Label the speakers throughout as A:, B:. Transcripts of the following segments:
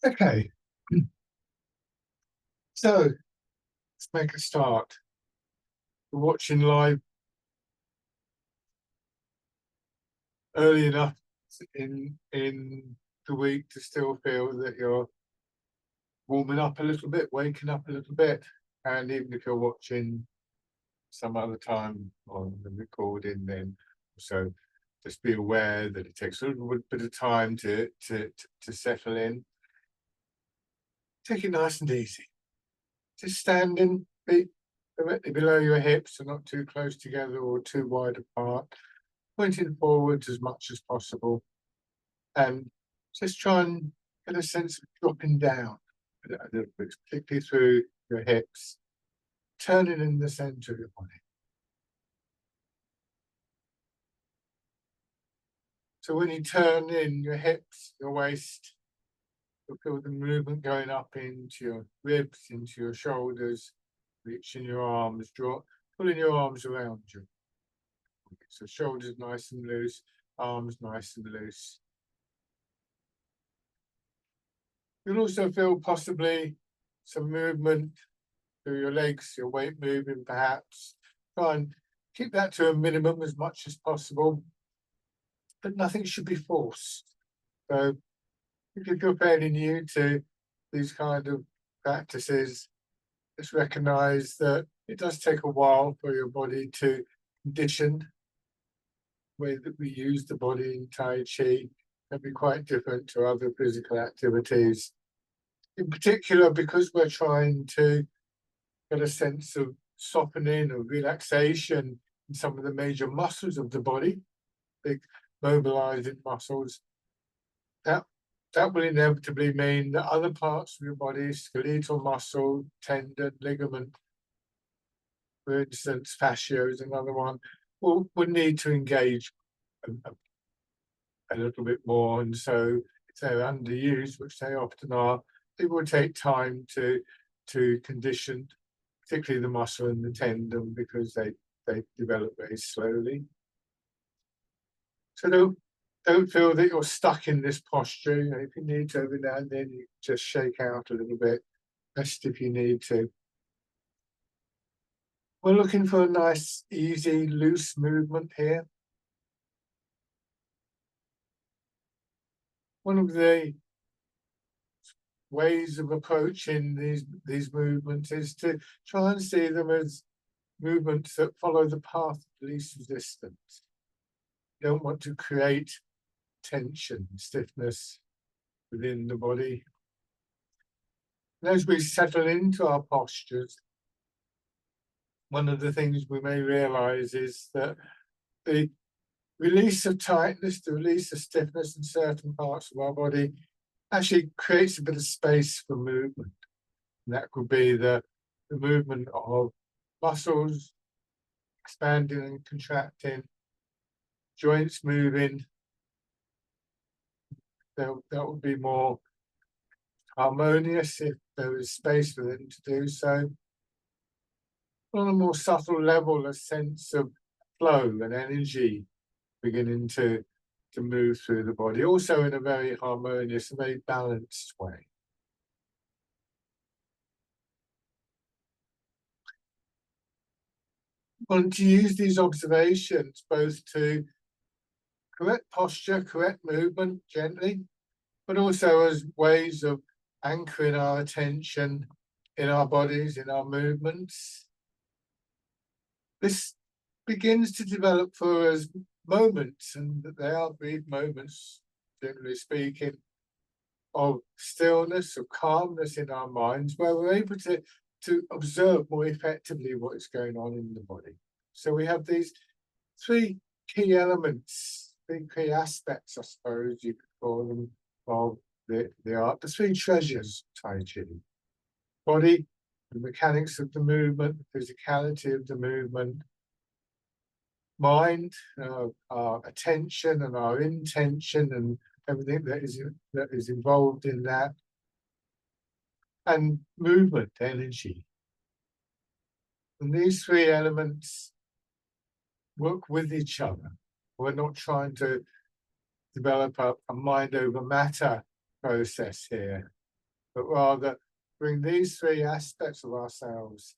A: Okay, so let's make a start. We're watching live early enough in the week to still feel that you're warming up a little bit, waking up a little bit, and even if you're watching some other time on the recording, then also just be aware that it takes a little bit of time to settle in. Take it nice and easy. Just standing, feet directly below your hips, so not too close together or too wide apart, pointing forwards as much as possible, and just try and get a sense of dropping down a little bit, particularly through your hips, turning in the center of your body. So when you turn in your hips, your waist, you'll feel the movement going up into your ribs, into your shoulders, reaching your arms, pulling your arms around you. So shoulders nice and loose, arms nice and loose. You'll also feel possibly some movement through your legs, your weight moving perhaps. Try and keep that to a minimum as much as possible, but nothing should be forced. So if you feel fairly new to these kind of practices, just recognize that it does take a while for your body to condition. The way that we use the body in Tai Chi can be quite different to other physical activities. In particular, because we're trying to get a sense of softening or relaxation in some of the major muscles of the body, big mobilizing muscles, that that will inevitably mean that other parts of your body, skeletal muscle, tendon, ligament, for instance, fascia is another one, will need to engage a little bit more. And so if they're underused, which they often are, it will take time to condition, particularly the muscle and the tendon, because they develop very slowly. So don't feel that you're stuck in this posture. You know, if you need to every now and then, you just shake out a little bit. Rest if you need to. We're looking for a nice, easy, loose movement here. One of the ways of approaching these movements is to try and see them as movements that follow the path of least resistance. You don't want to create tension, stiffness within the body. And as we settle into our postures, one of the things we may realize is that the release of tightness, the release of stiffness in certain parts of our body actually creates a bit of space for movement. And that could be the movement of muscles expanding and contracting, joints moving. That would be more harmonious if there was space for them to do so. On a more subtle level, a sense of flow and energy beginning to move through the body, also in a very harmonious, very balanced way. Want to use these observations both to correct posture, correct movement gently, but also as ways of anchoring our attention in our bodies, in our movements. This begins to develop for us moments, and they are brief moments, generally speaking, of stillness, of calmness in our minds, where we're able to observe more effectively what is going on in the body. So we have these three key elements, three key aspects, I suppose you could call them, of the art, the three treasures of Tai Chi. Body, the mechanics of the movement, the physicality of the movement. Mind, our attention and our intention and everything that is involved in that. And movement, energy. And these three elements work with each other. We're not trying to develop a mind over matter process here. but rather bring these three aspects of ourselves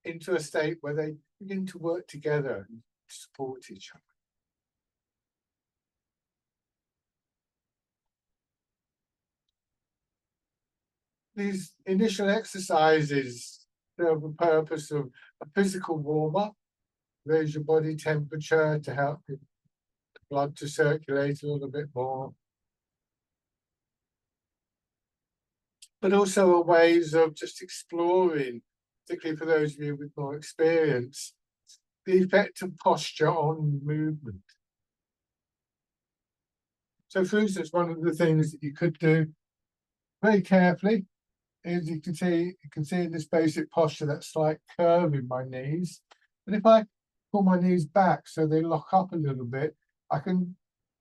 A: into a state where they begin to work together and support each other. These initial exercises serve the purpose of a physical warm-up, raise your body temperature to help the blood to circulate a little bit more, but also are ways of just exploring, particularly for those of you with more experience, the effect of posture on movement. So, for instance, one of the things that you could do very carefully is you can see in this basic posture that slight curve in my knees. And if I pull my knees back so they lock up a little bit, I can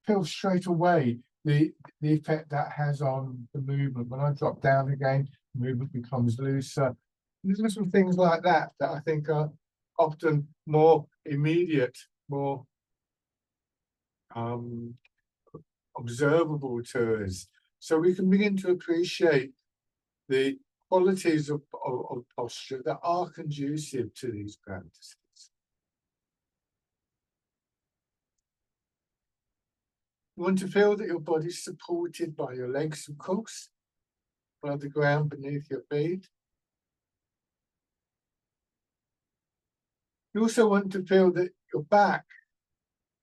A: feel straight away the effect that has on the movement. When I drop down again, the movement becomes looser. There's little things like that that I think are often more immediate, more observable to us. So we can begin to appreciate the qualities of posture that are conducive to these practices. You want to feel that your body's supported by your legs, of course, by the ground beneath your feet. You also want to feel that your back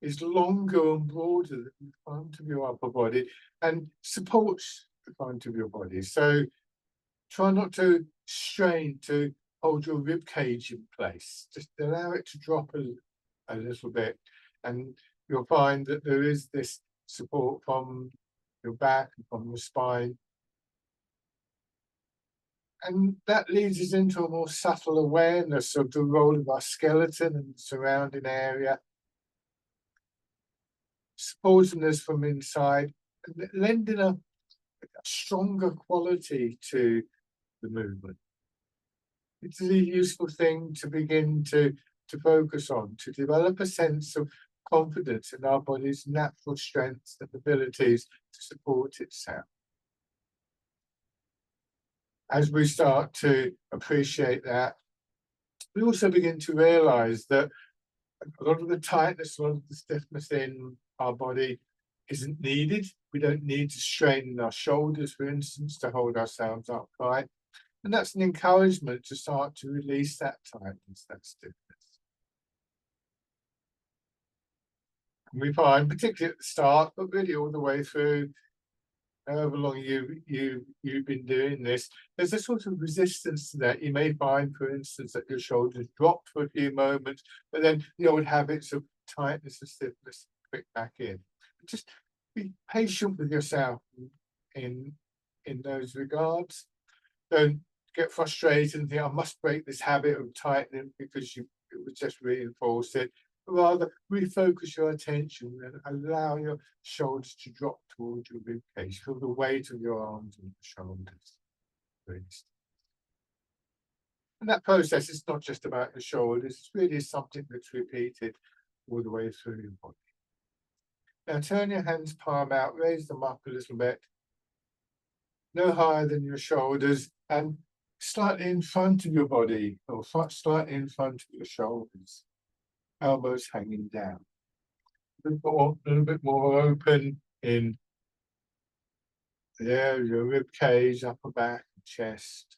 A: is longer and broader than the front of your upper body and supports the front of your body. So try not to strain to hold your rib cage in place. Just allow it to drop a little bit, and you'll find that there is this support from your back and from your spine. And that leads us into a more subtle awareness of the role of our skeleton and the surrounding area, supporting us from inside, and lending a stronger quality to the movement. It's a useful thing to begin to focus on, to develop a sense of confidence in our body's natural strengths and abilities to support itself. As we start to appreciate that, we also begin to realize that a lot of the tightness, a lot of the stiffness in our body isn't needed. We don't need to strain our shoulders, for instance, to hold ourselves upright. And that's an encouragement to start to release that tightness, that stiffness. And we find, particularly at the start, but really all the way through, however long you've been doing this, there's a sort of resistance to that. You may find, for instance, that your shoulders drop for a few moments, but then the old habits of tightness and stiffness quick back in. Just be patient with yourself in those regards. Don't get frustrated and think, I must break this habit of tightening because it would just reinforce it. Rather, refocus your attention and allow your shoulders to drop towards your rib cage. Feel the weight of your arms and your shoulders. And that process is not just about the shoulders, it's really something that's repeated all the way through your body. Now turn your hands palm out, raise them up a little bit, no higher than your shoulders, and slightly in front of your body, or slightly in front of your shoulders. Elbows hanging down. A little bit more open in the area of your rib cage, upper back, chest.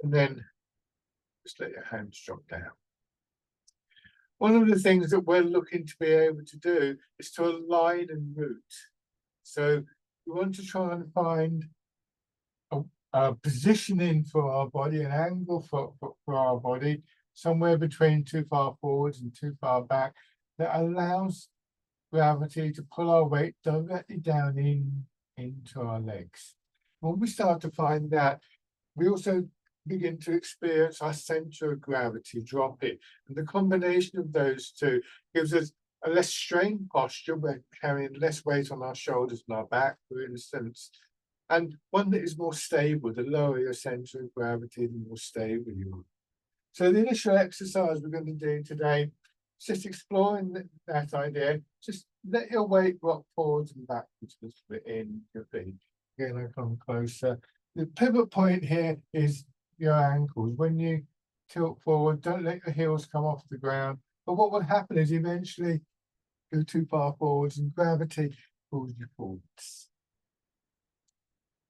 A: And then just let your hands drop down. One of the things that we're looking to be able to do is to align and root. So we want to try and find a positioning for our body, an angle for our body, somewhere between too far forwards and too far back, that allows gravity to pull our weight directly down into our legs. When we start to find that, we also begin to experience our center of gravity dropping. And the combination of those two gives us a less strained posture. We're carrying less weight on our shoulders and our back, for instance. and one that is more stable. The lower your center of gravity, the more stable you are. So the initial exercise we're going to do today is just exploring that idea. Just let your weight rock forwards and backwards a little bit in your feet. Again, I come closer. The pivot point here is your ankles. When you tilt forward, don't let your heels come off the ground. But what will happen is eventually go too far forwards and gravity pulls you forwards.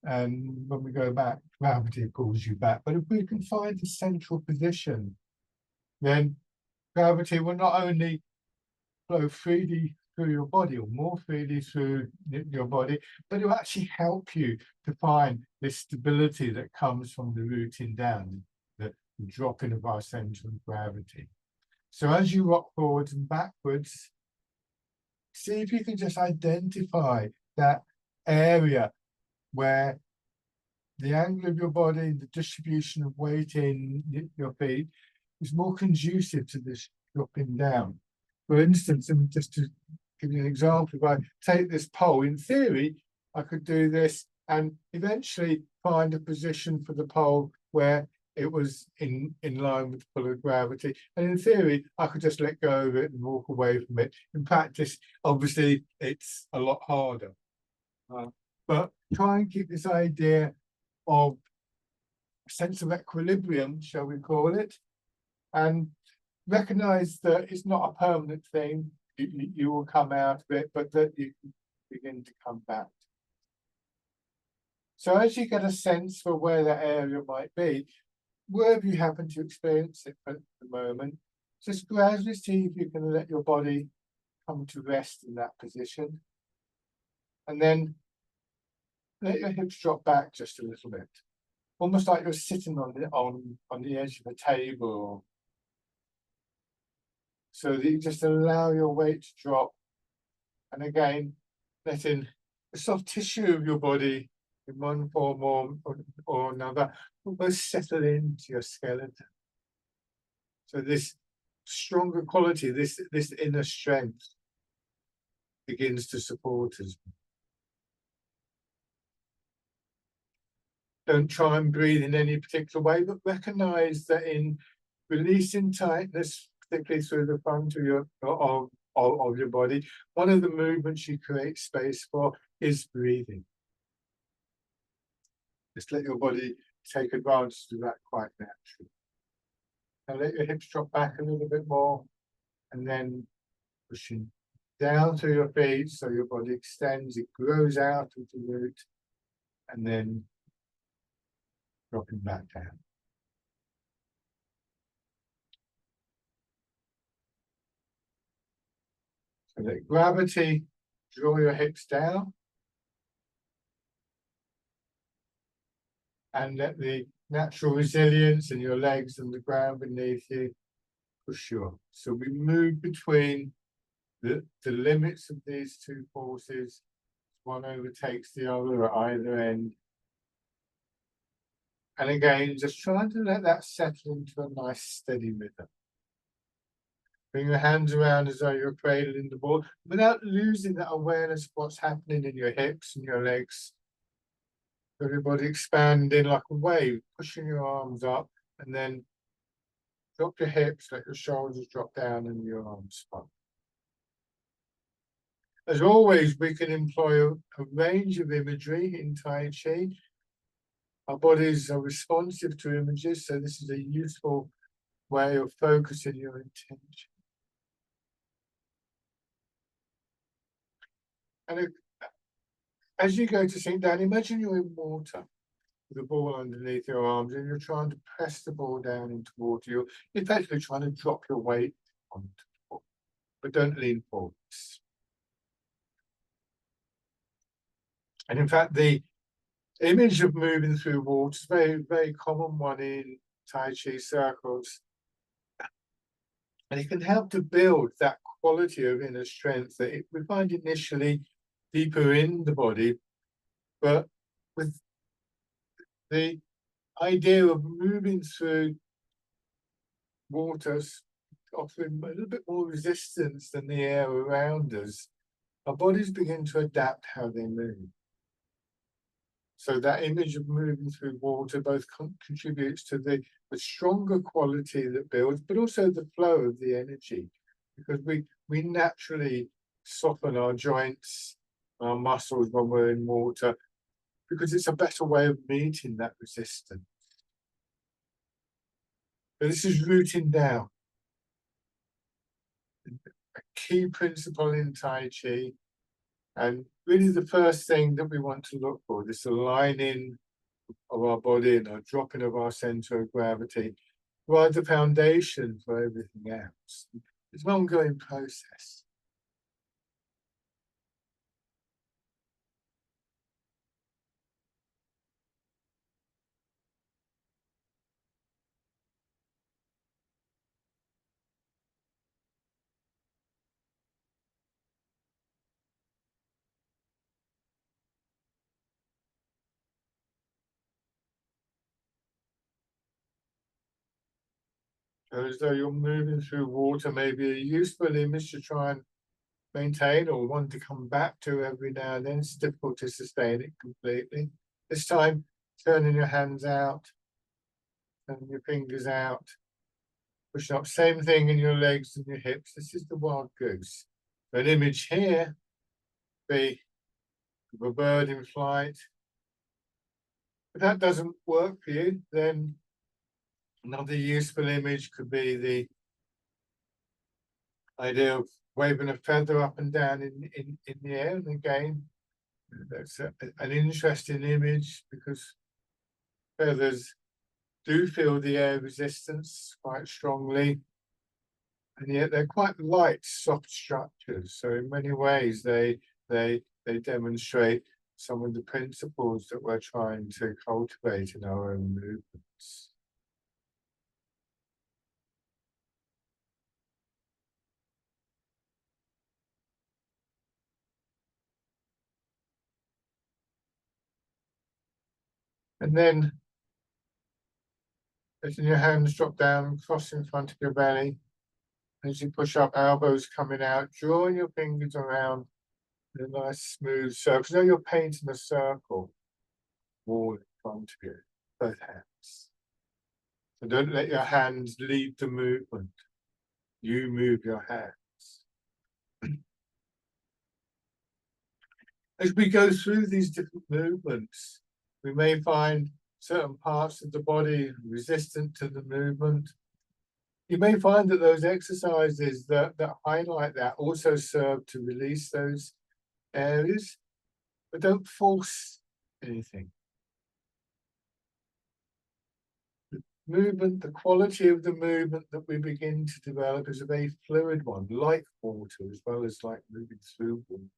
A: And when we go back, gravity pulls you back. But if we can find a central position, then gravity will not only flow freely through your body or more freely through your body, but it will actually help you to find this stability that comes from the rooting down, the dropping of our center of gravity. So as you rock forwards and backwards, see if you can just identify that area where the angle of your body, the distribution of weight in your feet is more conducive to this dropping down. For instance, and just to give you an example, if I take this pole, in theory, I could do this and eventually find a position for the pole where it was in line with the pull of gravity. And in theory, I could just let go of it and walk away from it. In practice, obviously, it's a lot harder. But try and keep this idea of a sense of equilibrium, shall we call it, and recognize that it's not a permanent thing. You will come out of it, but that you can begin to come back. So as you get a sense for where that area might be, wherever you happen to experience it at the moment, just gradually see if you can let your body come to rest in that position. And then let your hips drop back just a little bit. Almost like you're sitting on the edge of a table. So that you just allow your weight to drop. And again, letting the soft tissue of your body in one form or another almost settle into your skeleton. So this stronger quality, this inner strength begins to support us. Don't try and breathe in any particular way, but recognize that in releasing tightness, particularly through the front of your body, one of the movements you create space for is breathing. Just let your body take advantage of that quite naturally. And let your hips drop back a little bit more, and then pushing down through your feet so your body extends, it grows out of the root, and then dropping back down. So let gravity draw your hips down, and let the natural resilience in your legs and the ground beneath you push you up. So we move between the limits of these two forces. One overtakes the other at either end. And again, just trying to let that settle into a nice steady rhythm. Bring your hands around as though you're cradling the ball without losing that awareness of what's happening in your hips and your legs. Everybody expanding like a wave, pushing your arms up, and then drop your hips, let your shoulders drop down and your arms up. As always, we can employ a range of imagery in Tai Chi. Our bodies are responsive to images, so this is a useful way of focusing your intention. And as you go to sink down, imagine you're in water with a ball underneath your arms and you're trying to press the ball down into water. You're effectively trying to drop your weight onto the ball, but don't lean forwards. And in fact, the image of moving through water is a very, very common one in Tai Chi circles. And it can help to build that quality of inner strength that we find initially deeper in the body, but with the idea of moving through waters, offering a little bit more resistance than the air around us, our bodies begin to adapt how they move. So that image of moving through water both contributes to the stronger quality that builds, but also the flow of the energy, because we naturally soften our joints, our muscles when we're in water, because it's a better way of meeting that resistance. But this is rooting down. A key principle in Tai Chi, and really the first thing that we want to look for, this aligning of our body and a dropping of our center of gravity, provide the foundation for everything else. It's an ongoing process. So as though you're moving through water, maybe a useful image to try and maintain or want to come back to every now and then. It's difficult to sustain it completely. This time, turning your hands out, turning your fingers out, pushing up. Same thing in your legs and your hips. This is the wild goose. An image here be of a bird in flight. If that doesn't work for you, then another useful image could be the idea of waving a feather up and down in the air. And again, that's an interesting image because feathers do feel the air resistance quite strongly, and yet they're quite light, soft structures. So in many ways, they demonstrate some of the principles that we're trying to cultivate in our own movements. And then letting your hands drop down, cross in front of your belly. As you push up, elbows coming out, drawing your fingers around in a nice smooth circle. So you're painting a circle wall in front of you, both hands. So don't let your hands lead the movement. You move your hands. As we go through these different movements, we may find certain parts of the body resistant to the movement. You may find that those exercises that highlight that also serve to release those areas, but don't force anything. The movement, the quality of the movement that we begin to develop is a very fluid one, like water, as well as like moving through water.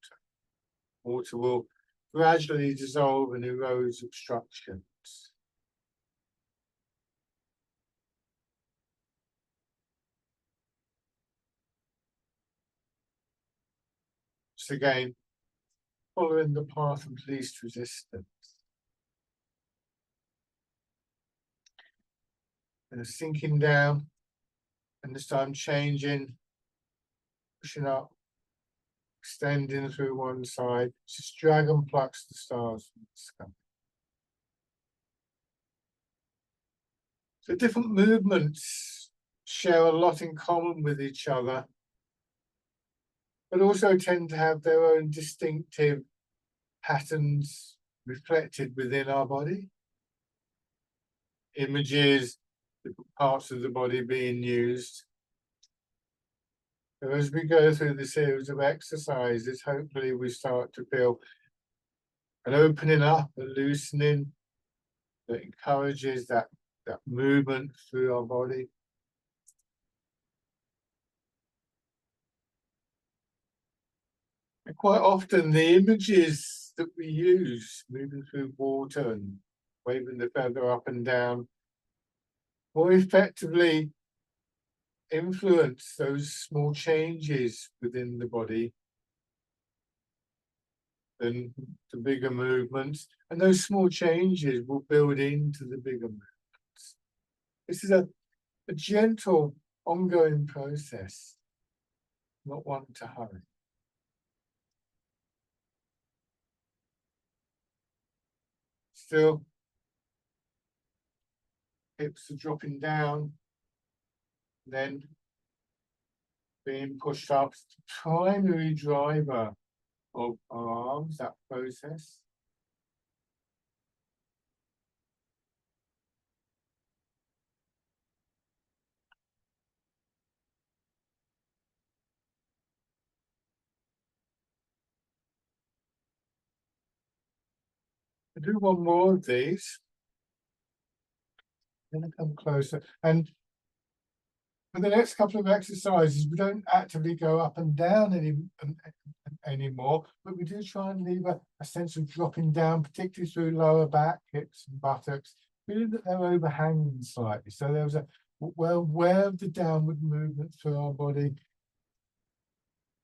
A: Water will gradually dissolve and erode obstructions. So again, following the path of least resistance. And sinking down, and this time changing, pushing up, extending through one side. Just dragon plucks the stars from the sky. So different movements share a lot in common with each other, but also tend to have their own distinctive patterns reflected within our body. Images, different parts of the body being used. So as we go through the series of exercises, hopefully we start to feel an opening up, a loosening that encourages that movement through our body. And quite often the images that we use, moving through water and waving the feather up and down, more effectively influence those small changes within the body than the bigger movements. And those small changes will build into the bigger movements. This is a gentle, ongoing process, not one to hurry. still. Hips are dropping down, then being pushed up. It's the primary driver of our arms, that process. I'll do one more of these. Then I come closer. And for the next couple of exercises, we don't actively go up and down anymore, but we do try and leave a sense of dropping down, particularly through lower back, hips and buttocks, feeling that they're overhanging slightly. So there was a aware of the downward movement through our body,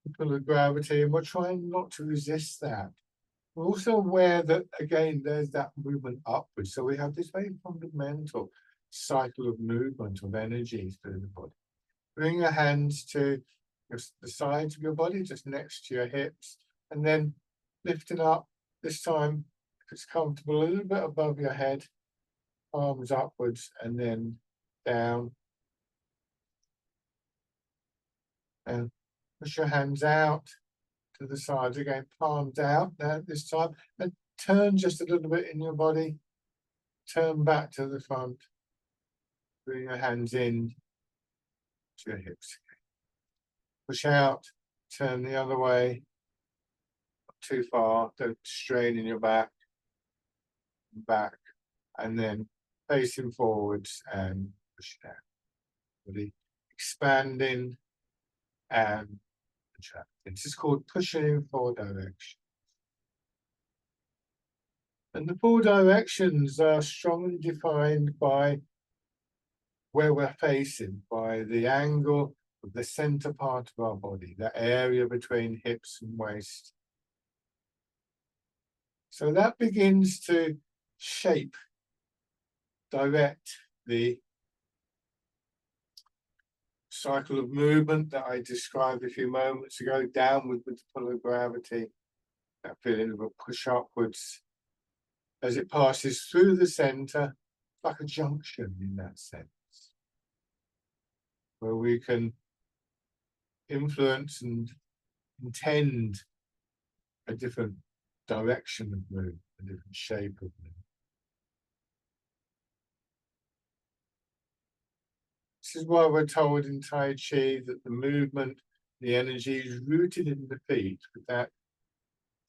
A: the pull of gravity, and we're trying not to resist that. We're also aware that, again, there's that movement upwards. So we have this very fundamental cycle of movement, of energy through the body. Bring your hands to the sides of your body, just next to your hips, and then lifting up, this time, if it's comfortable, a little bit above your head, palms upwards, and then down. And push your hands out to the sides again, palms out now this time, and turn just a little bit in your body, turn back to the front, bring your hands in to your hips. Push out, turn the other way, not too far, don't strain in your back, and then facing forwards and push down. Body expanding and contracting. This is called pushing in 4 directions. And the 4 directions are strongly defined by where we're facing, by the angle of the center part of our body, that area between hips and waist. So that begins to shape, direct the cycle of movement that I described a few moments ago, downward with the pull of gravity, that feeling of a push upwards as it passes through the center, like a junction in that sense, where we can influence and intend a different direction of movement, a different shape of movement. This is why we're told in Tai Chi that the movement, the energy is rooted in the feet, with that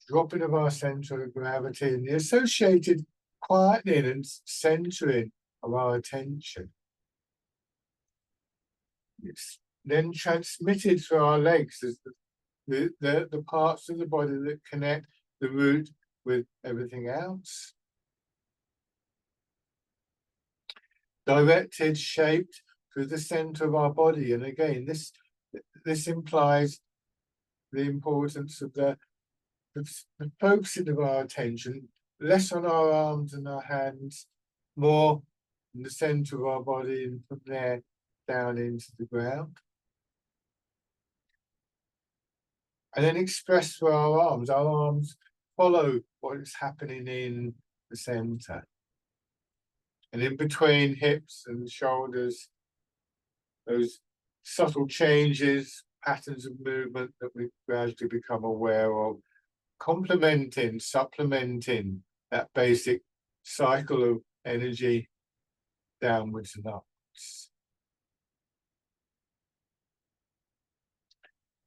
A: dropping of our center of gravity and the associated quietening and centering of our attention. It's then transmitted through our legs as the parts of the body that connect the root with everything else. Directed, shaped through the center of our body. And again, this implies the importance of the focusing of our attention, less on our arms and our hands, more in the center of our body, and from there down into the ground. And then express through our arms. Our arms follow what is happening in the center. And in between hips and shoulders, those subtle changes, patterns of movement that we gradually become aware of, complementing, supplementing that basic cycle of energy downwards and upwards.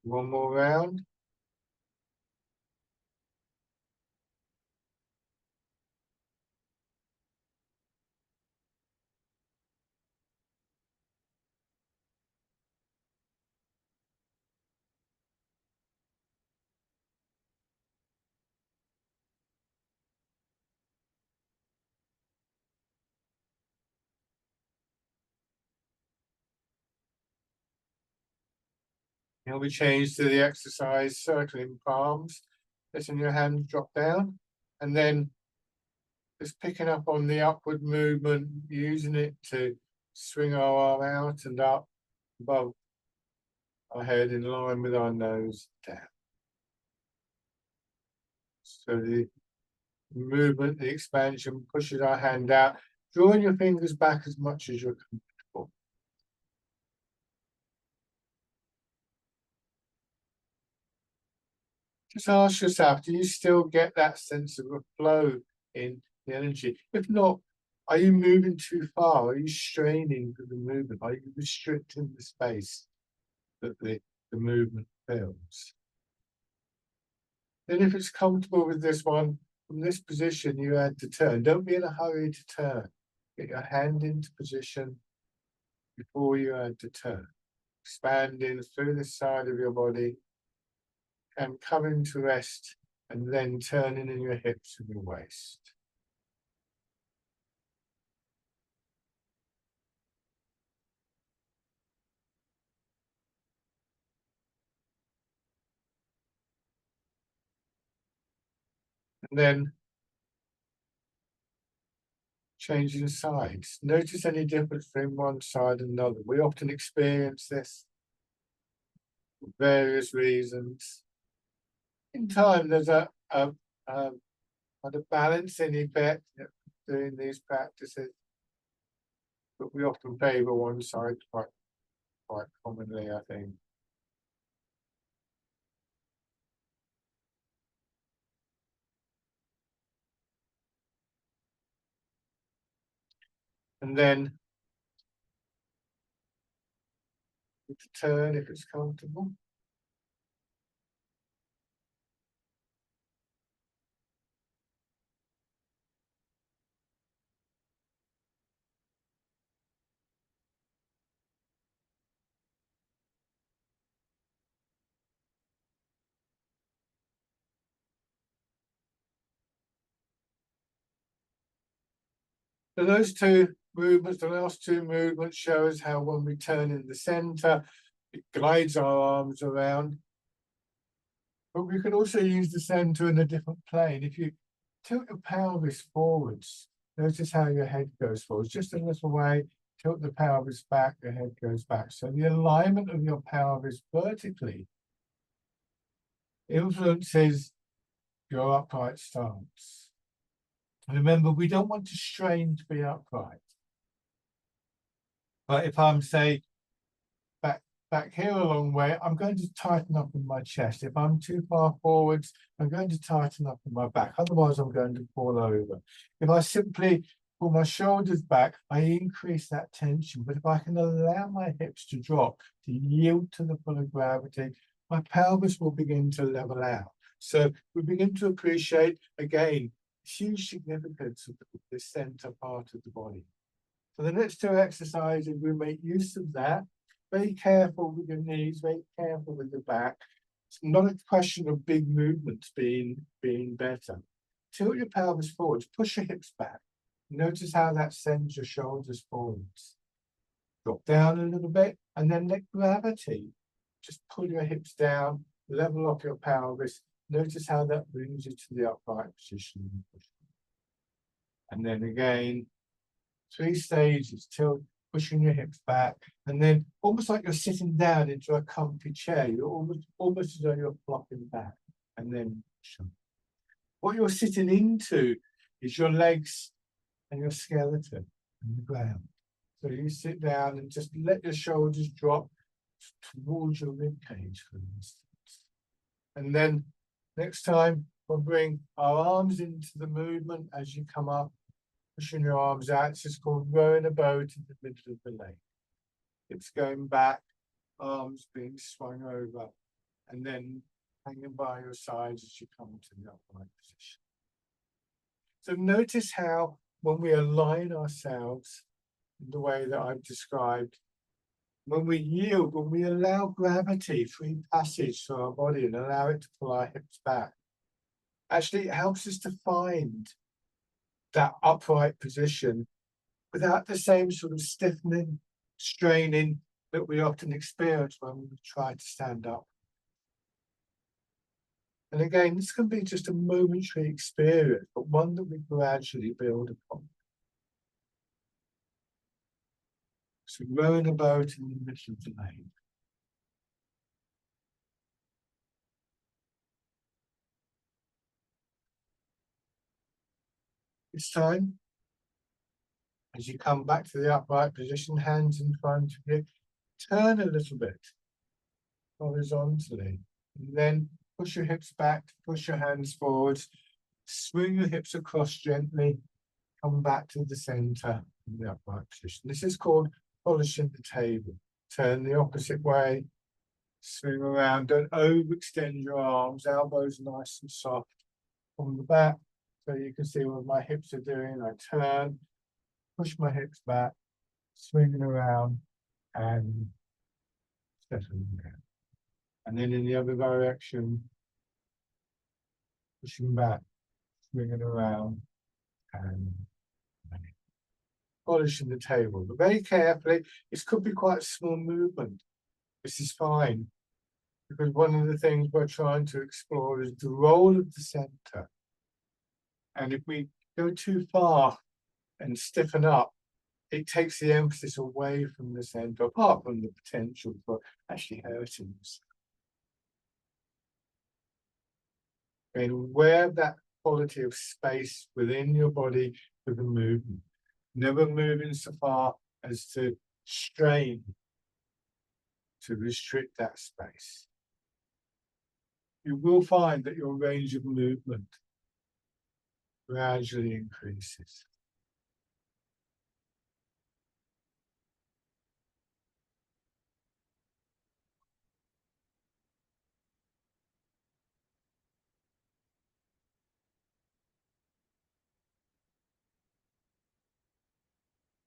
A: One more round. Now we change to the exercise circling palms, letting your hands drop down, and then just picking up on the upward movement, using it to swing our arm out and up above our head in line with our nose down. So the movement, the expansion, pushes our hand out, drawing your fingers back as much as you're comfortable. Just ask yourself, do you still get that sense of a flow in the energy? If not, are you moving too far? Are you straining for the movement? Are you restricting the space that the movement fills? Then if it's comfortable with this one, from this position, you add to turn. Don't be in a hurry to turn. Get your hand into position before you add to turn. Expanding through the side of your body and coming to rest and then turning in your hips and your waist. And then changing sides. Notice any difference between one side and another. We often experience this for various reasons. In time, there's a balancing effect doing these practices, but we often favour one side quite commonly, I think. And then turn if it's comfortable. So those two movements, the last two movements, show us how when we turn in the center, it glides our arms around. But we can also use the center in a different plane. If you tilt your pelvis forwards, notice how your head goes forwards. Just a little way, tilt the pelvis back, your head goes back. So the alignment of your pelvis vertically influences your upright stance. And remember, we don't want to strain to be upright. But if I'm, say, back here a long way, I'm going to tighten up in my chest. If I'm too far forwards, I'm going to tighten up in my back. Otherwise, I'm going to fall over. If I simply pull my shoulders back, I increase that tension. But if I can allow my hips to drop, to yield to the pull of gravity, my pelvis will begin to level out. So we begin to appreciate, again, huge significance of the center part of the body. So the next two exercises, we make use of that. Very careful with your knees, very careful with the back. It's not a question of big movements being better. Tilt your pelvis forwards, push your hips back. Notice how that sends your shoulders forwards. Drop down a little bit, and then let gravity just pull your hips down, level off your pelvis. Notice how that brings you to the upright position. And then again, 3 stages, tilt, pushing your hips back, and then almost like you're sitting down into a comfy chair. You're almost as though you're flopping back, and then what you're sitting into is your legs and your skeleton on the ground. So you sit down and just let your shoulders drop towards your rib cage, for instance. And then next time we'll bring our arms into the movement as you come up, pushing your arms out. It's just called rowing a boat in the middle of the lake. It's going back, arms being swung over, and then hanging by your sides as you come to the upright position. So notice how when we align ourselves in the way that I've described, when we yield, when we allow gravity, free passage through our body and allow it to pull our hips back, actually it helps us to find that upright position without the same sort of stiffening, straining that we often experience when we try to stand up. And again, this can be just a momentary experience, but one that we gradually build upon. So rowing a boat in the middle of the lake. This time, as you come back to the upright position, hands in front of you, turn a little bit horizontally, and then push your hips back, push your hands forwards, swing your hips across gently, come back to the center in the upright position. This is called polishing the table. Turn the opposite way, swing around, don't overextend your arms, elbows nice and soft on the back. So you can see what my hips are doing. I turn, push my hips back, swinging around and settling down. And then in the other direction, pushing back, swinging around and polishing the table. But very carefully, this could be quite a small movement. This is fine, because one of the things we're trying to explore is the role of the center. And if we go too far and stiffen up, it takes the emphasis away from the center, apart from the potential for actually hurting us. And where that quality of space within your body for the movement, never moving so far as to strain, to restrict that space. You will find that your range of movement gradually increases.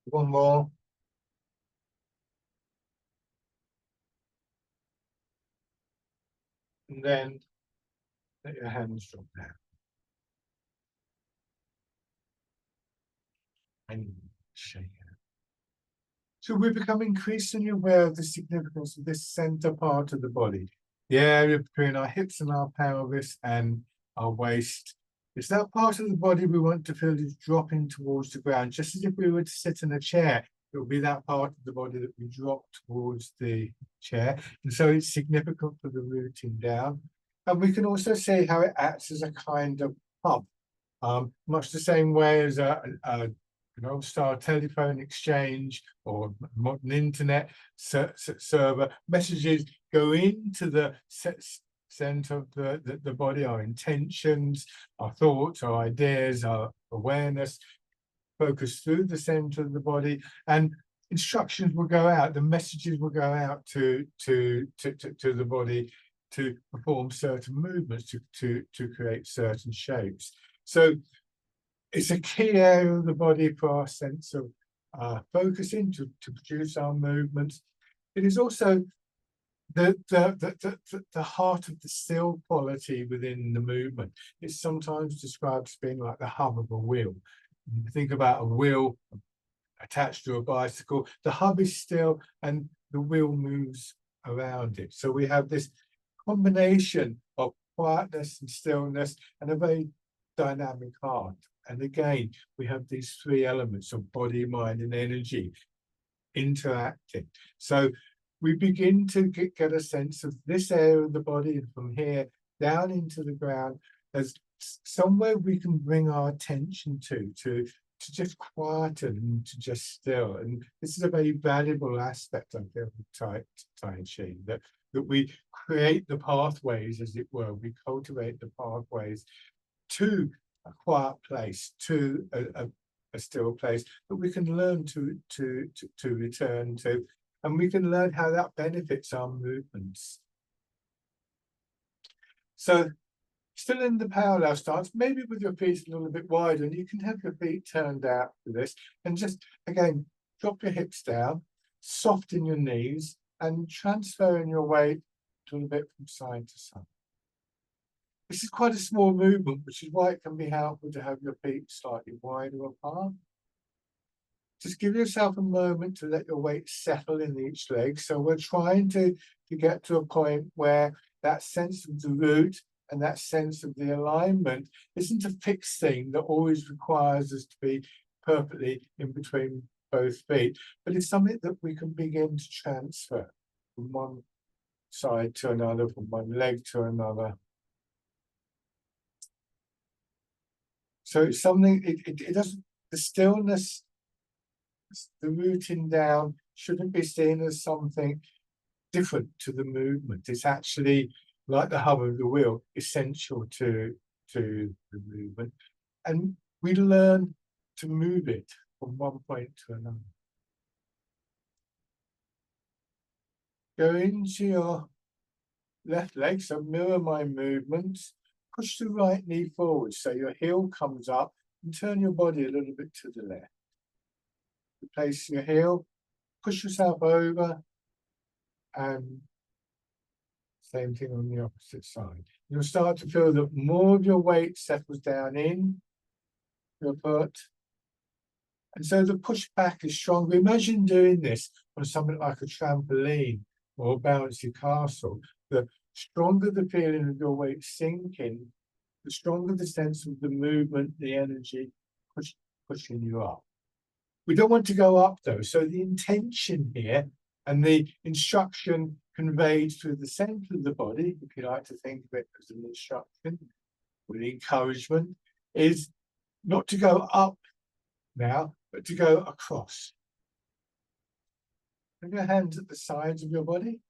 A: One more. And then let your hands drop down. And shake it. So we become increasingly aware of the significance of this center part of the body, the area between our hips and our pelvis and our waist. It's that part of the body we want to feel is dropping towards the ground, just as if we were to sit in a chair. It will be that part of the body that we drop towards the chair. And so it's significant for the rooting down. And we can also see how it acts as a kind of hub, much the same way as an old-style telephone exchange or modern internet server. Messages go into the center of the body, our intentions, our thoughts, our ideas, our awareness, focus through the center of the body, and instructions will go out, the messages will go out to the body to perform certain movements, to create certain shapes. So it's a key area of the body for our sense of focusing, to produce our movements. It is also the heart of the still quality within the movement. It's sometimes described as being like the hub of a wheel. You think about a wheel attached to a bicycle, the hub is still and the wheel moves around it. So we have this combination of quietness and stillness and a very dynamic heart. And again, we have these three elements of body, mind, and energy interacting. So we begin to get a sense of this area of the body, and from here down into the ground as somewhere we can bring our attention to just quieten and to just still. And this is a very valuable aspect, I feel, of Tai Chi, that we create the pathways, as it were. We cultivate the pathways to a quiet place, to a still place that we can learn to return to, and we can learn how that benefits our movements. So still in the parallel stance, maybe with your feet a little bit wider, and you can have your feet turned out for this, and just again drop your hips down, soften your knees, and transferring your weight a little bit from side to side. This is quite a small movement, which is why it can be helpful to have your feet slightly wider apart. Just give yourself a moment to let your weight settle in each leg. So we're trying to get to a point where that sense of the root and that sense of the alignment isn't a fixed thing that always requires us to be perfectly in between both feet, but it's something that we can begin to transfer from one side to another, from one leg to another. So it's something, it doesn't, the stillness, the rooting down shouldn't be seen as something different to the movement. It's actually, like the hub of the wheel, essential to the movement. And we learn to move it from one point to another. Go into your left leg, so mirror my movements. Push the right knee forward so your heel comes up, and turn your body a little bit to the left. Replace your heel, push yourself over, and same thing on the opposite side. You'll start to feel that more of your weight settles down in your foot. And so the push back is stronger. Imagine doing this on something like a trampoline or a bouncy castle. The stronger the feeling of your weight sinking, the stronger the sense of the movement, the energy pushing you up. We don't want to go up though. So the intention here and the instruction conveyed through the center of the body, if you like to think of it as an instruction with encouragement, is not to go up now, but to go across. Bring your hands at the sides of your body.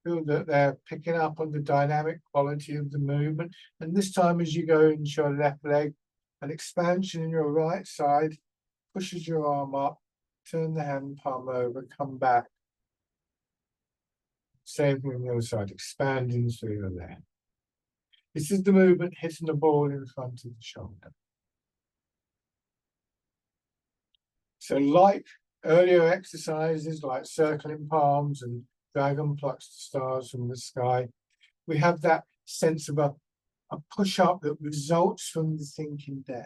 A: Feel that they're picking up on the dynamic quality of the movement. And this time as you go into your left leg, an expansion in your right side pushes your arm up, turn the hand palm over, come back. Same thing on the other side, expanding through your left. This is the movement hitting the ball in front of the shoulder. So like earlier exercises like circling palms and dragon plucks the stars from the sky, we have that sense of a push up that results from the sinking down.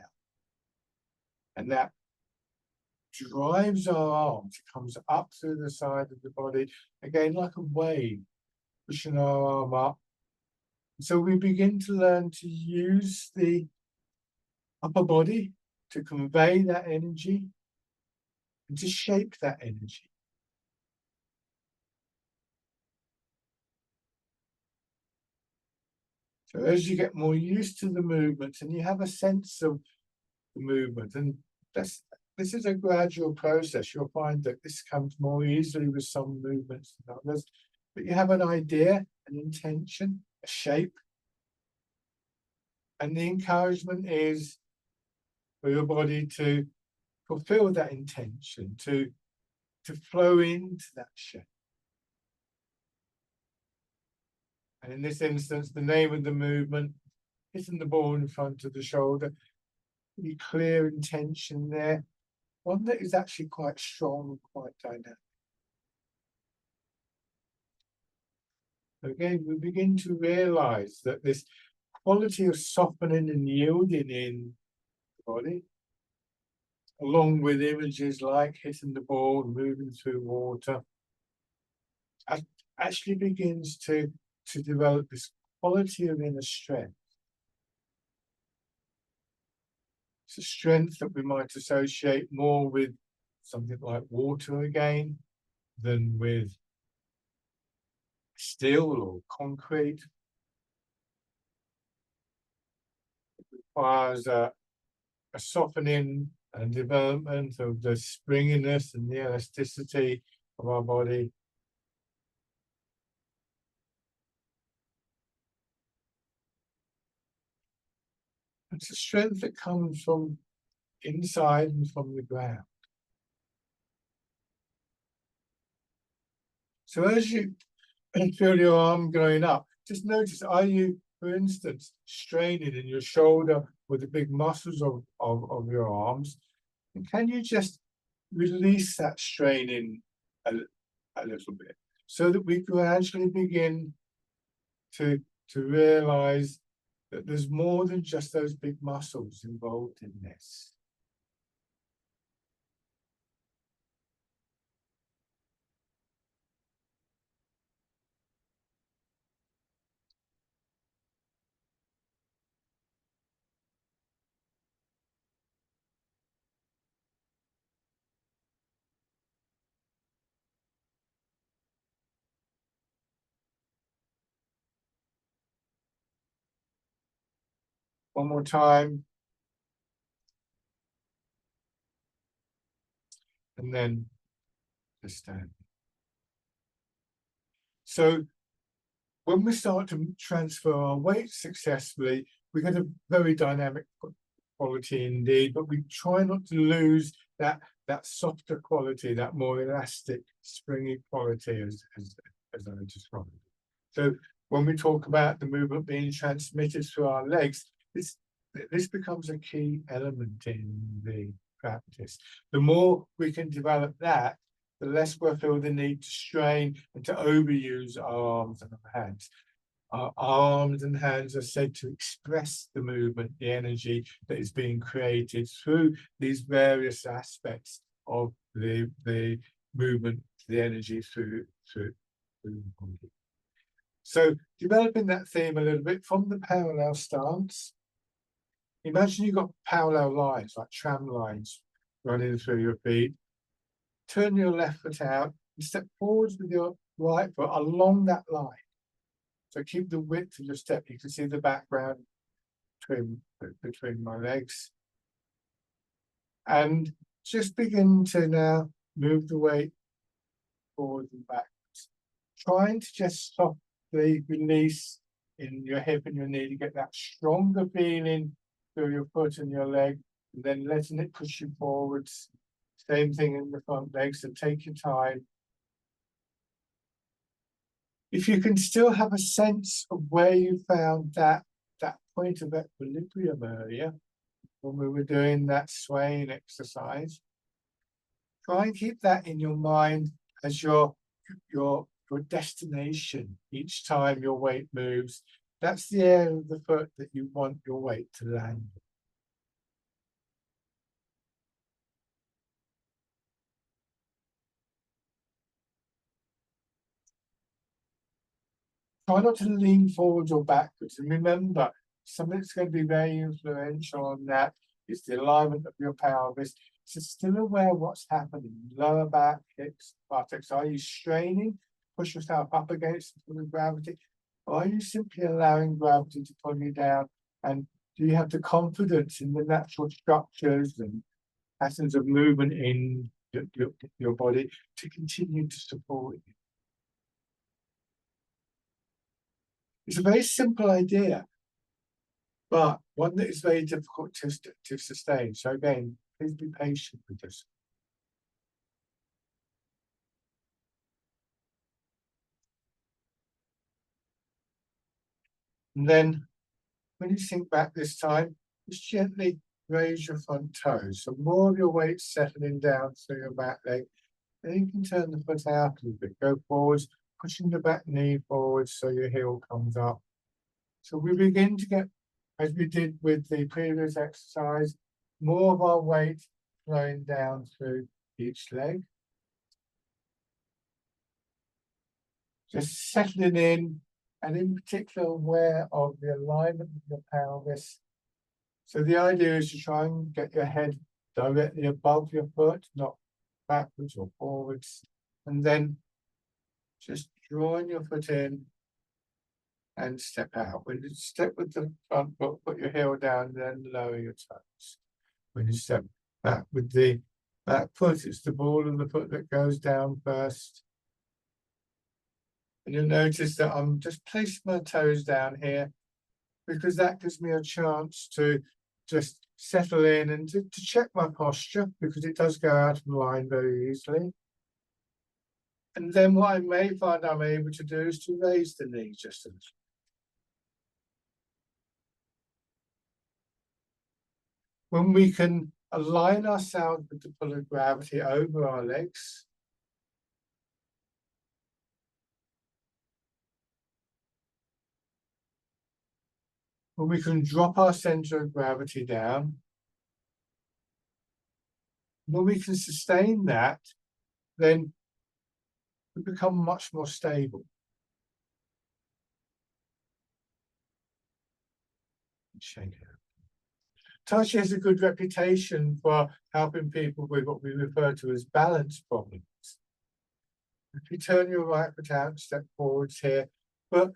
A: And that drives our arms, it comes up through the side of the body, again like a wave, pushing our arm up. So we begin to learn to use the upper body to convey that energy and to shape that energy. So as you get more used to the movement and you have a sense of the movement, and this is a gradual process, you'll find that this comes more easily with some movements than others, but you have an idea, an intention, a shape, and the encouragement is for your body to fulfill that intention, to flow into that shape. And in this instance, the name of the movement, hitting the ball in front of the shoulder, pretty clear intention there, one that is actually quite strong, quite dynamic. Again, we begin to realize that this quality of softening and yielding in the body, along with images like hitting the ball, moving through water, actually begins to develop this quality of inner strength. It's a strength that we might associate more with something like water again than with steel or concrete. It requires a softening and development of the springiness and the elasticity of our body. It's a strength that comes from inside and from the ground. So as you feel your arm going up, just notice, are you, for instance, straining in your shoulder with the big muscles of your arms? And can you just release that straining a little bit so that we gradually begin to realize that there's more than just those big muscles involved in this. One more time. And then just stand. So when we start to transfer our weight successfully, we get a very dynamic quality indeed, but we try not to lose that softer quality, that more elastic, springy quality as I described. So when we talk about the movement being transmitted through our legs, this becomes a key element in the practice. The more we can develop that, the less we'll feel the need to strain and to overuse our arms and our hands. Our arms and hands are said to express the movement, the energy that is being created through these various aspects of the movement, the energy through the body. So developing that theme a little bit from the parallel stance. Imagine you've got parallel lines, like tram lines, running through your feet. Turn your left foot out and step forwards with your right foot along that line. So keep the width of your step. You can see the background between my legs. And just begin to now move the weight forward and backwards. Trying to just softly release in your hip and your knee to get that stronger feeling through your foot and your leg, and then letting it push you forwards. Same thing in the front leg, so take your time. If you can still have a sense of where you found that point of equilibrium earlier, when we were doing that swaying exercise, try and keep that in your mind as your destination each time your weight moves. That's the area of the foot that you want your weight to land. Try not to lean forwards or backwards. And remember, something that's going to be very influential on that is the alignment of your pelvis. So still aware of what's happening. Lower back, hips, buttocks. Are you straining? Push yourself up against the gravity? Or are you simply allowing gravity to pull you down? And do you have the confidence in the natural structures and patterns of movement in your body to continue to support you? It's a very simple idea, but one that is very difficult to sustain. So again, please be patient with this. And then when you sink back this time, just gently raise your front toes. So more of your weight settling down through your back leg. Then you can turn the foot out a little bit. Go forwards, pushing the back knee forwards so your heel comes up. So we begin to get, as we did with the previous exercise, more of our weight flowing down through each leg. Just settling in, and in particular aware of the alignment of your pelvis. So the idea is to try and get your head directly above your foot, not backwards or forwards. And then just drawing your foot in and step out. When you step with the front foot, put your heel down, then lower your toes. When you step back with the back foot, it's the ball of the foot that goes down first. And you'll notice that I'm just placing my toes down here because that gives me a chance to just settle in and to check my posture, because it does go out of line very easily. And then what I may find I'm able to do is to raise the knee just a little. When we can align ourselves with the pull of gravity over our legs, when we can drop our center of gravity down, when we can sustain that, then we become much more stable. Shake it. Tai Chi has a good reputation for helping people with what we refer to as balance problems. If you turn your right foot out and step forwards here, but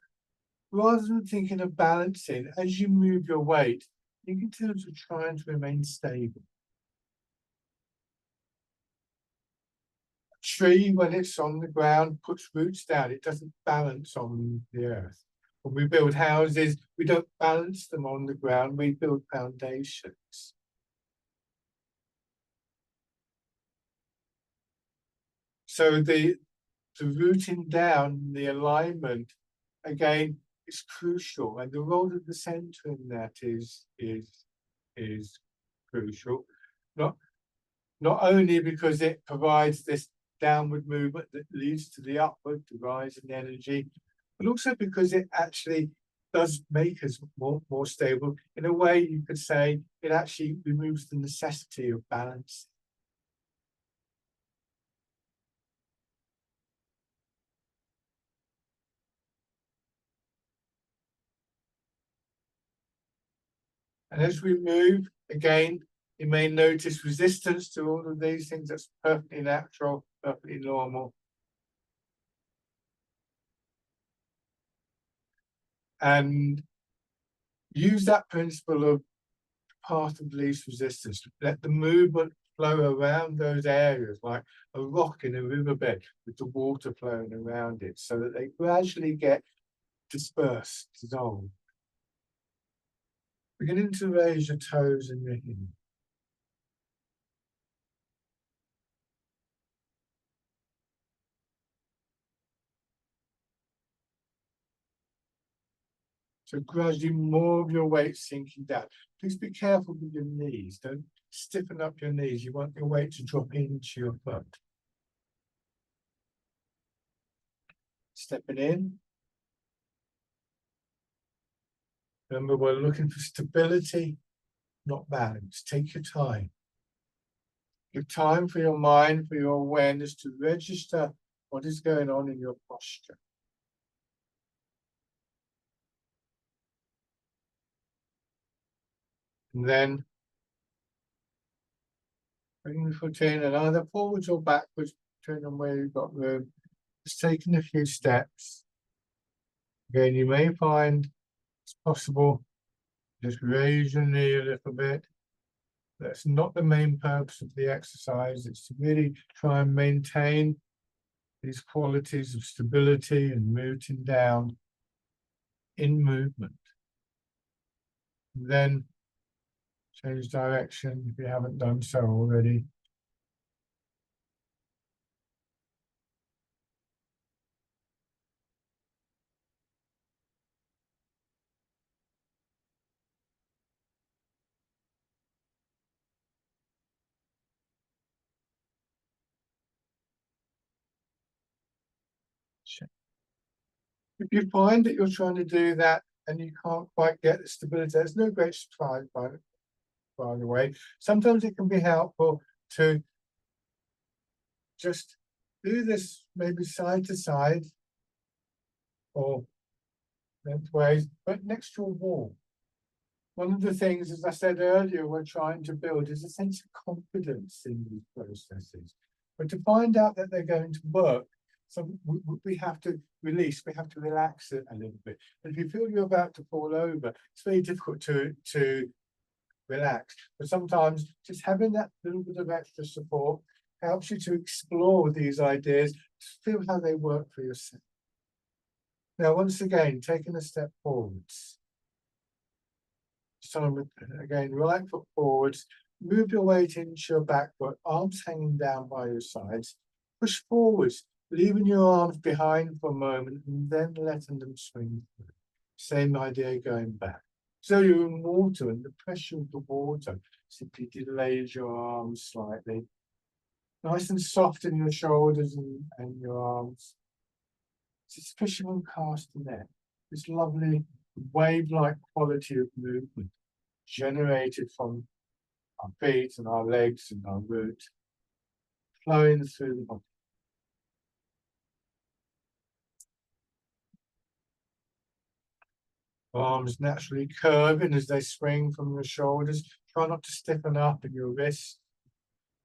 A: rather than thinking of balancing, as you move your weight, think in terms of trying to remain stable. A tree, when it's on the ground, puts roots down. It doesn't balance on the earth. When we build houses, we don't balance them on the ground, we build foundations. So the rooting down, the alignment, again, is crucial, and the role of the center in that is crucial. Not only because it provides this downward movement that leads to the upward, the rise in energy, but also because it actually does make us more stable. In a way, you could say it actually removes the necessity of balance. And as we move, again, you may notice resistance to all of these things. That's perfectly natural, perfectly normal. And use that principle of path of least resistance. Let the movement flow around those areas like a rock in a riverbed with the water flowing around it, so that they gradually get dispersed, dissolved. Beginning to raise your toes and your heel. So gradually more of your weight sinking down. Please be careful with your knees. Don't stiffen up your knees. You want your weight to drop into your foot. Stepping in. Remember, we're looking for stability, not balance. Take your time. Give time for your mind, for your awareness to register what is going on in your posture. And then bring the foot in and either forwards or backwards, depending on where you've got room. Just taking a few steps. Again, you may find it's possible just raise your knee a little bit. That's not the main purpose of the exercise. It's to really try and maintain these qualities of stability and rooting down in movement. Then change direction if you haven't done so already. If you find that you're trying to do that and you can't quite get the stability, there's no great surprise by the way. Sometimes it can be helpful to just do this maybe side to side or lengthways, but next to a wall. One of the things, as I said earlier, we're trying to build is a sense of confidence in these processes. But to find out that they're going to work, so we have to release, we have to relax it a little bit. And if you feel you're about to fall over, it's very difficult to relax. But sometimes just having that little bit of extra support helps you to explore these ideas, to feel how they work for yourself. Now, once again, taking a step forwards. So again, right foot forwards, move your weight into your back foot, arms hanging down by your sides, push forwards, leaving your arms behind for a moment and then letting them swing through. Same idea going back. So you're in water and the pressure of the water simply delays your arms slightly. Nice and soft in your shoulders and your arms. It's a fisherman castanet. This lovely wave-like quality of movement generated from our feet and our legs and our root, flowing through the body. Arms naturally curving as they swing from your shoulders. Try not to stiffen up in your wrists,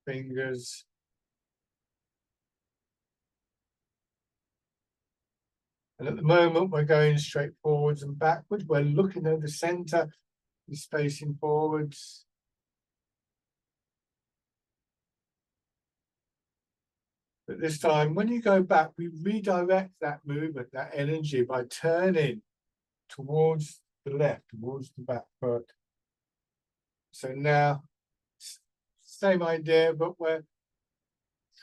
A: fingers. And at the moment, we're going straight forwards and backwards. We're looking at the center. is facing forwards. But this time, when you go back, we redirect that movement, that energy, by turning towards the left, towards the back foot. So now, same idea, but we're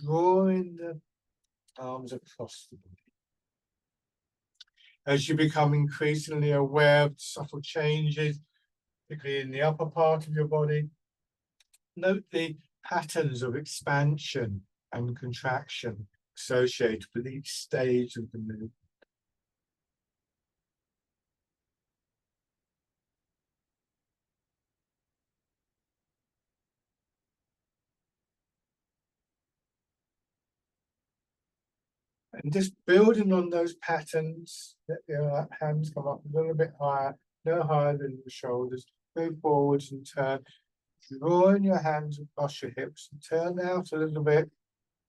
A: drawing the arms across the body. As you become increasingly aware of subtle changes, particularly in the upper part of your body, note the patterns of expansion and contraction associated with each stage of the movement. And just building on those patterns, let your hands come up a little bit higher, no higher than the shoulders. Move forwards and turn, drawing your hands across your hips and turn out a little bit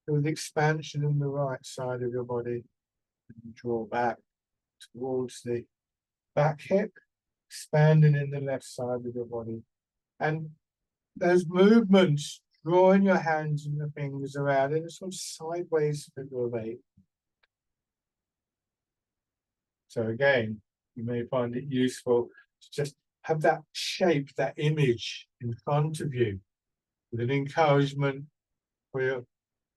A: with expansion in the right side of your body. And draw back towards the back hip, expanding in the left side of your body. And those movements, drawing your hands and your fingers around in a sort of sideways figure of eight. So again, you may find it useful to just have that shape, that image in front of you, with an encouragement for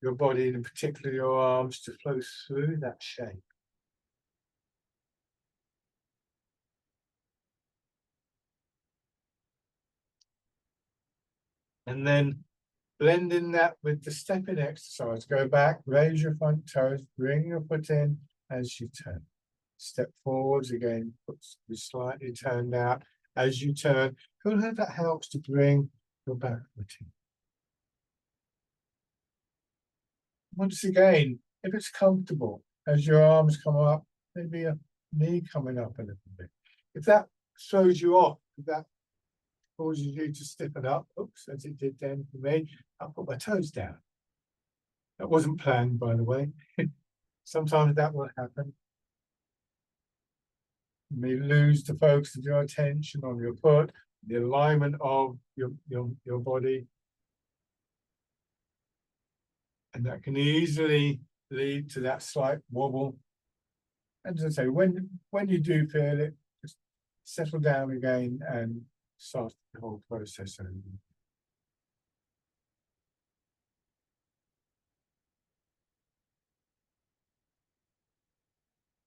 A: your body, and in particular your arms, to flow through that shape. And then blending that with the stepping exercise. Go back, raise your front toes, bring your foot in as you turn. Step forwards again, foot slightly turned out. As you turn, feel how that helps to bring your back foot in. Once again, if it's comfortable, as your arms come up, maybe a knee coming up a little bit. If that throws you off, if that causes you to stiffen up, oops, as it did then for me, I'll put my toes down. That wasn't planned, by the way. Sometimes that will happen. You may lose the focus of your attention on your foot, the alignment of your body. And that can easily lead to that slight wobble. And as I say, when you do feel it, just settle down again and start the whole process over.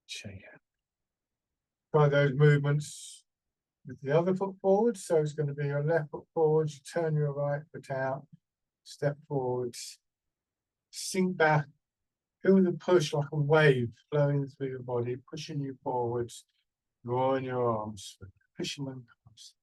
A: Shake out. Try those movements with the other foot forward. So it's going to be your left foot forward, you turn your right foot out, step forwards, sink back, feel the push like a wave flowing through your body, pushing you forwards, drawing your arms, pushing them across.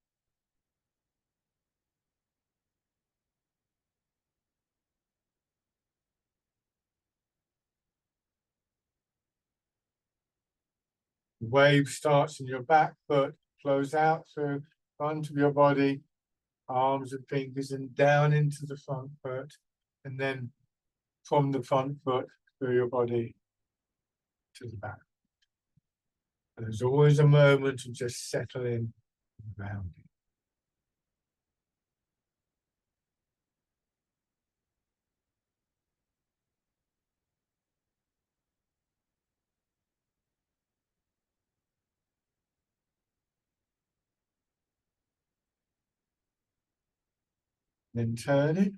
A: The wave starts in your back foot, flows out through front of your body, arms and fingers, and down into the front foot, and then from the front foot through your body to the back. And there's always a moment to just settle in and grounding. Then turn it.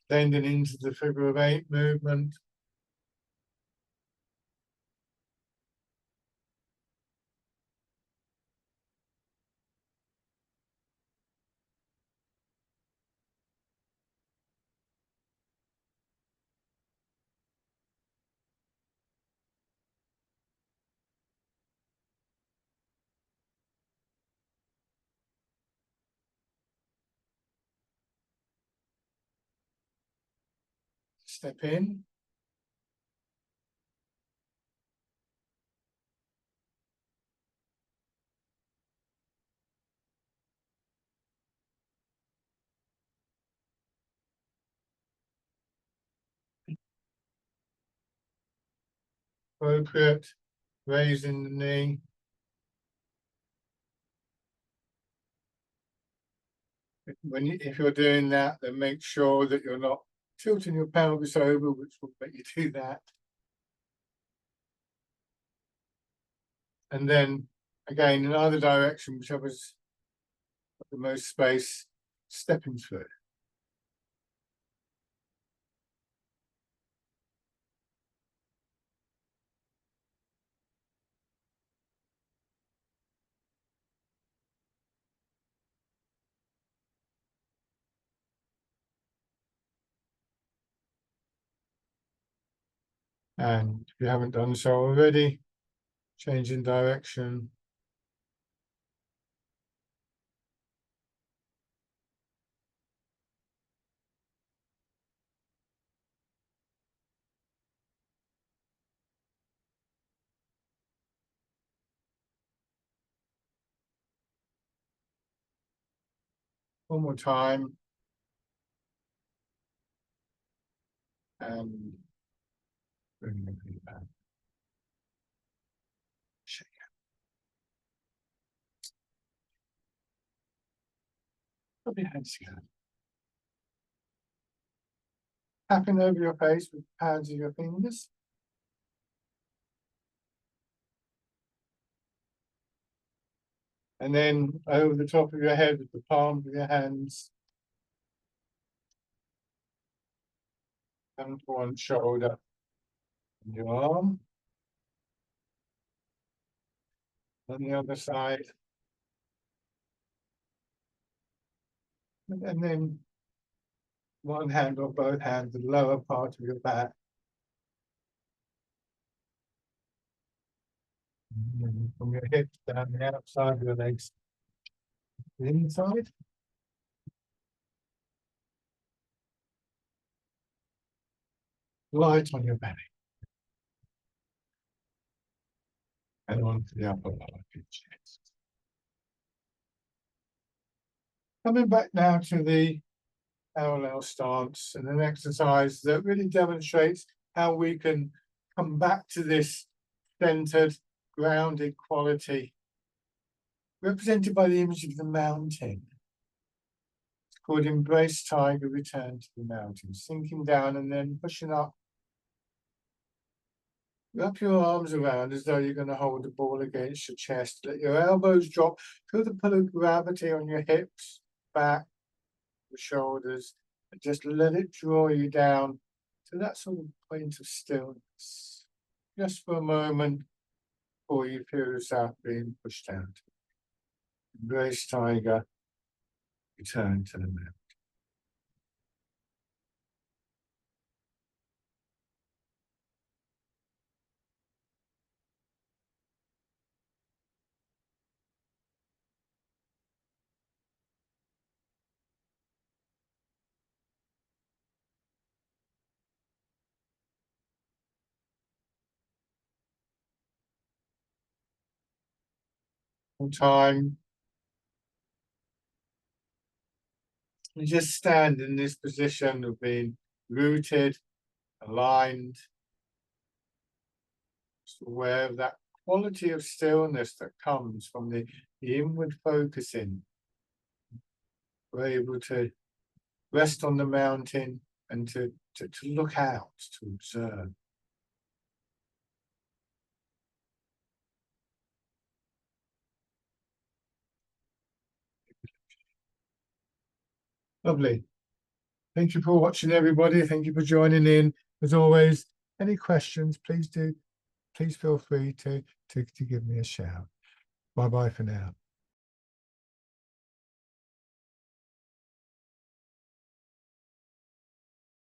A: Bending into the figure of eight movement. Step in. appropriate, raising the knee. If you're doing that, then make sure that you're not tilting your pelvis over, which will make you do that. And then again, in either direction, whichever's got the most space, stepping through. And if you haven't done so already, changing direction. One more time. And bring the feet back. Shake it. Put your hands together. Tapping over your face with the pads of your fingers. And then over the top of your head with the palms of your hands. And one shoulder. And your arm. On the other side. And then one hand or both hands, the lower part of your back. And then from your hips down the outside of your legs. The inside. Light on your belly. And onto the upper part of your chest. Coming back now to the parallel stance, and an exercise that really demonstrates how we can come back to this centered, grounded quality, represented by the image of the mountain. It's called Embrace Tiger, Return to the Mountain, sinking down and then pushing up. Wrap your arms around as though you're going to hold the ball against your chest. Let your elbows drop. Feel the pull of gravity on your hips, back, the shoulders, and just let it draw you down to that sort of point of stillness. Just for a moment before you feel yourself being pushed out. Embrace Tiger, return to the mountain. Time. You just stand in this position of being rooted, aligned, just aware of that quality of stillness that comes from the inward focusing. We're able to rest on the mountain and to look out, to observe. Lovely. Thank you for watching, everybody. Thank you for joining in. As always, any questions, please feel free to give me a shout. Bye-bye for now.